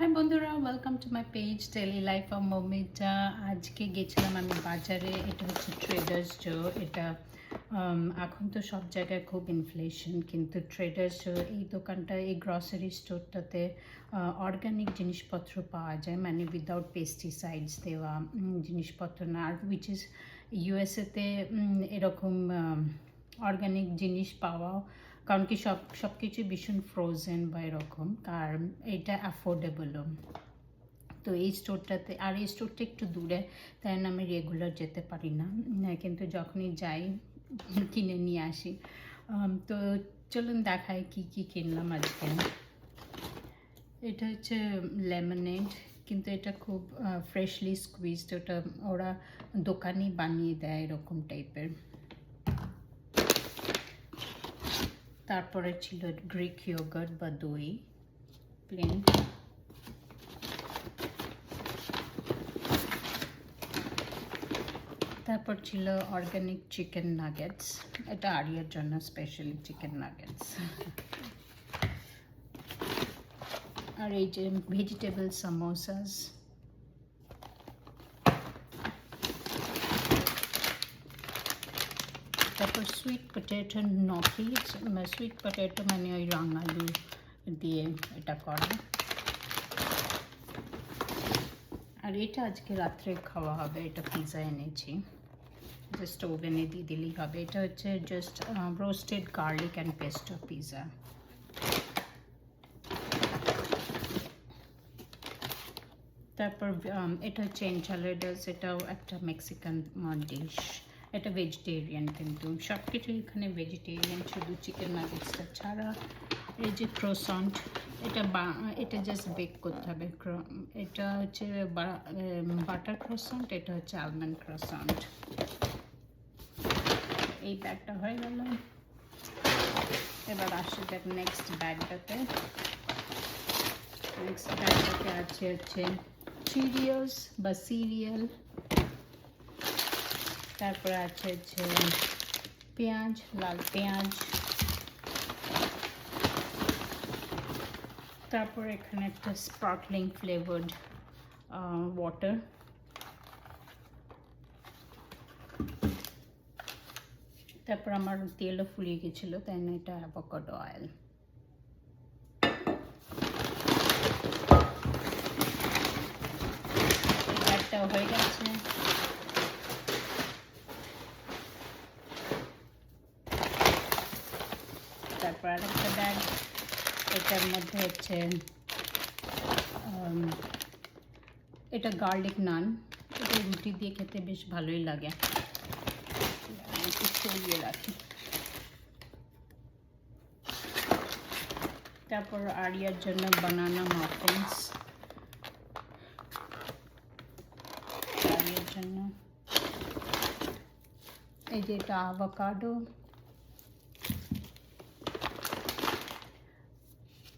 High বন্ধুরা, welcome to my page daily life of Momita. আজকে গেছিলাম আমি বাজারে। এটা হচ্ছে ট্রেডার্স জো। এটা এখন তো সব জায়গায় খুব ইনফ্লেশন, কিন্তু ট্রেডার্স জো এই দোকানটা, এই গ্রসারি স্টোরটাতে অর্গানিক জিনিসপত্র পাওয়া যায়, মানে উইদাউট পেস্টিসাইডস দেওয়া জিনিসপত্র না। আর উইচ ইজ ইউএসএতে এরকম অর্গানিক জিনিস পাওয়া, কারণ কি সব কিছুই ভীষণ ফ্রোজেন বা এরকম, আর এটা অ্যাফোর্ডেবলও। তো এই স্টোরটাতে, আর এই স্টোরটা একটু দূরে, তাই না আমি রেগুলার যেতে পারি না, কিন্তু যখনই যাই কিনে নিয়ে আসি। তো চলুন দেখাই কি কি কিনলাম আজকে। এটা হচ্ছে লেমনেড, কিন্তু এটা খুব ফ্রেশলি স্কুইজড। ওটা ওরা দোকানেই বানিয়ে দেয় এরকম টাইপের। তারপরে ছিল গ্রিক ইয়োগার্ট বা দই প্লেন। তারপর ছিল অর্গানিক চিকেন নাগেটস, এটা আরিয়ার জন্য স্পেশালি চিকেন নাগেটস। আর এই যে ভেজিটেবল সামোসাস। তারপর সুইট পটেটো নকি, সুইট পটেটো মানে ওই রাঙালু দিয়ে এটা করা। আর এটা আজকে রাত্রে খাওয়া হবে, এটা পিৎজা এনেছি, জাস্ট ওভেনে দিয়ে দিলেই হবে। এটা হচ্ছে just roasted garlic and pesto pizza. তারপর এটা হচ্ছে এনচালাডাস, এটাও একটা মেক্সিকান ডিশ। এটা ভেজিটেরিয়ান, কিন্তু সব কিছু এখানে ভেজিটেরিয়ান, শুধু চিকেন নাগেটসটা ছাড়া। এই যে ক্রোসন্ট, এটা জাস্ট বেক করতে হবে। এটা হচ্ছে বাটার ক্রোসন্ট, এটা হচ্ছে আলমন্ড ক্রোসন্ট। এই ব্যাগটা হয়ে গেল। এবার আসে দেখ নেক্সট ব্যাগটাতে। নেক্সট ব্যাগটাতে আছে হচ্ছে সিরিয়ালস বা সিরিয়াল। তারপরে আছে হচ্ছে পেঁয়াজ, লাল পেঁয়াজ। তারপর এখানে একটা স্পার্কলিং ফ্লেভার্ড ওয়াটার। তারপর আমার তেলও ফুরিয়ে গেছিলো, তাই না, এটা অ্যাভোকাডো অয়েল। ব্যাগটাও হয়ে গেছে। তারপর আরেকটা ব্যাগ, এটার মধ্যে হচ্ছে এটা গার্লিক নান, এটা রুটি দিয়ে খেতে বেশ ভালোই লাগে। একটু সরিয়ে রাখি। তারপর আরিয়ার জন্য বানানা মাফিনস, আরিয়ার জন্য। এই যে এটা অ্যাভোকাডো।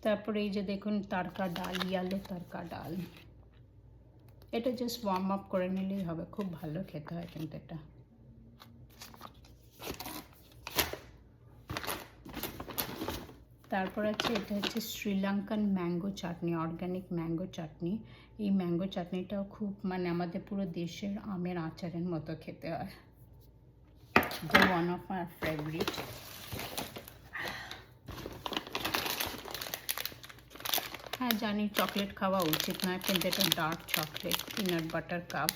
তারপরে এই যে দেখুন তারকা ডাল, ইয়ালো তারকা ডাল। এটা জাস্ট ওয়ার্ম আপ করে নিলেই হবে, খুব ভালো খেতে হয় কিন্তু এটা। তারপর আছে এটা হচ্ছে শ্রীলঙ্কান ম্যাঙ্গো চাটনি, অর্গানিক ম্যাঙ্গো চাটনি। এই ম্যাঙ্গো চাটনিটাও খুব, মানে আমাদের পুরো দেশের আমের আচারের মতো খেতে হয়। এটা ওয়ান অফ মাই ফেভারিট। হ্যাঁ জানি চকলেট খাওয়া উচিত নয়, কিন্তু এটা dark chocolate peanut butter cup.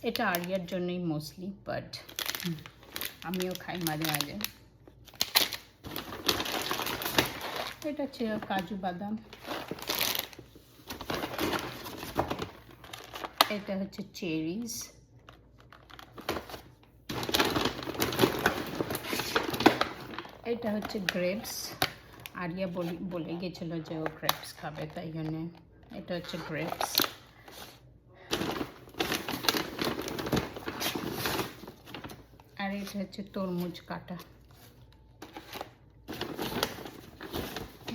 এটা আরিয়ার জন্যই মোস্টলি, বাট আমিও খাই মাঝে মাঝে। এটা হচ্ছে কাজু বাদাম। এটা হচ্ছে চেরিজ। এটা হচ্ছে গ্রেপস। আরিয়া বলে গেছিল যে ও গ্রেপস খাবে, তাই জন্যে এটা হচ্ছে গ্রেপস। আর এটা হচ্ছে তরমুজ কাটা।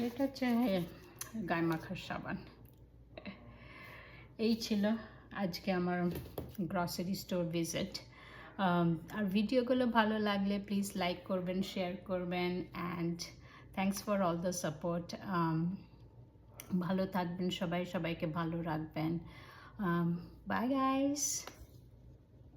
এটা হচ্ছে গায়ে মাখার সাবান। এই ছিল আজকে আমার গ্রসারি স্টোর ভিজিট। আর ভিডিওগুলো ভালো লাগলে প্লিজ লাইক করবেন, শেয়ার করবেন, and thanks for all the support. ভালো থাকবেন সবাই, সবাইকে ভালো রাখবেন। Bye guys.